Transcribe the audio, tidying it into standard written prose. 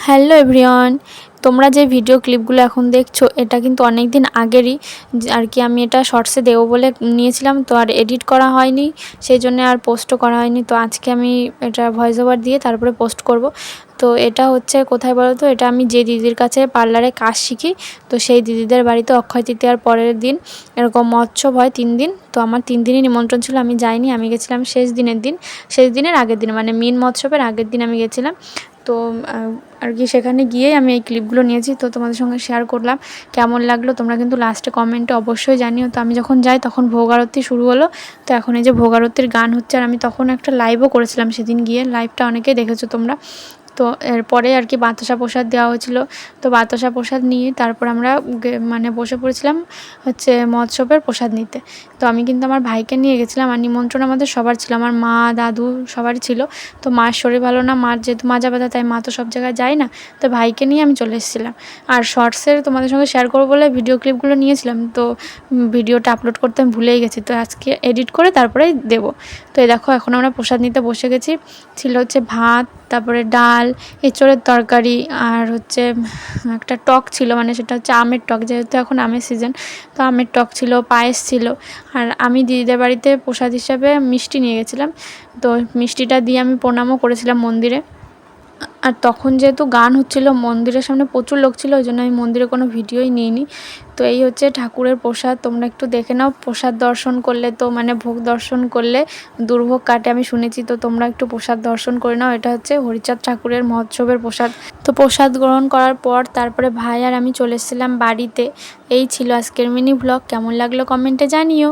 Hello everyone, তোমরা যে video ক্লিপগুলো এখন দেখছো এটা কিন্তু অনেক দিন আগেরই আর কি। আমি এটা শর্টসে দেবো বলে নিয়েছিলাম, তো আর এডিট করা হয়নি, সেই জন্য আর পোস্টও করা হয়নি। তো আজকে আমি এটা ভয়েস ওভার দিয়ে তারপরে পোস্ট করব। তো এটা হচ্ছে কোথায় বলো তো, এটা আমি যে দিদির কাছে পার্লারে কাজ শিখি, তো সেই দিদিদের বাড়িতে অক্ষয় তৃতীয়ার পরের দিন এরকম মহোৎসব হয় 3 দিন। তো আমার 3 দিনই নিমন্ত্রণ ছিল, আমি যাইনি। আমি গেছিলাম শেষ দিনের আগের দিন, মানে মিন মহোৎসবের আগের দিন আমি গেছিলাম। তো আর কি সেখানে গিয়েই আমি এই ক্লিপগুলো নিয়েছি, তো তোমাদের সঙ্গে শেয়ার করলাম। কেমন লাগলো তোমরা কিন্তু লাস্টে কমেন্টে অবশ্যই জানিও। তো আমি যখন যাই তখন ভোগ আরতি শুরু হলো। তো এখন এই যে ভোগ আরতির গান হচ্ছে, আর আমি তখন একটা লাইভও করেছিলাম সেদিন গিয়ে, লাইভটা অনেকেই দেখেছো তোমরা। তো এরপরে আর কি বাতাসা প্রসাদ দেওয়া হয়েছিল। তো বাতাসা প্রসাদ নিয়ে তারপর আমরা মানে বসে পড়েছিলাম হচ্ছে মহোৎসবের প্রসাদ নিতে। তো আমি কিন্তু আমার ভাইকে নিয়ে গেছিলাম, আর নিমন্ত্রণ আমাদের সবার ছিল, আমার মা দাদু সবারই ছিল। তো মার শরীর ভালো না, মার যেহেতু মাজা ব্যথা, তাই মা তো সব জায়গায় যায় না। তো ভাইকে নিয়ে আমি চলে এসেছিলাম। আর শর্টসের তোমাদের সঙ্গে শেয়ার করবো বলে ভিডিও ক্লিপগুলো নিয়েছিলাম, তো ভিডিওটা আপলোড করতে আমি ভুলেই গেছি। তো আজকে এডিট করে তারপরেই দেবো। তো এই দেখো এখন আমরা প্রসাদ নিতে বসে গেছি। ছিল হচ্ছে ভাত, তারপরে ডাল, এঁচোড়ের তরকারি, আর হচ্ছে একটা টক ছিল, মানে সেটা হচ্ছে আমের টক, যেহেতু এখন আমের সিজন। তো আমের টক ছিল, পায়েস ছিল। আর আমি দিদিদের বাড়িতে প্রসাদ হিসাবে মিষ্টি নিয়ে গেছিলাম। তো মিষ্টিটা দিয়ে আমি প্রণামও করেছিলাম মন্দিরে। আর তখন যেহেতু গান হচ্ছিল, মন্দিরের সামনে প্রচুর লোক ছিল, ওই জন্য আমি মন্দিরে কোনো ভিডিওই নিইনি। তো এই হচ্ছে ঠাকুরের প্রসাদ, তোমরা একটু দেখে নাও। প্রসাদ দর্শন করলে তো মানে ভোগ দর্শন করলে দুর্ভোগ কাটে আমি শুনেছি। তো তোমরা একটু প্রসাদ দর্শন করে নাও। এটা হচ্ছে হরিচাঁদ ঠাকুরের মহোৎসবের প্রসাদ। তো প্রসাদ গ্রহণ করার পর তারপরে ভাই আর আমি চলে এসেছিলাম বাড়িতে। এই ছিল আজকের মিনি ব্লগ। কেমন লাগলো কমেন্টে জানিও।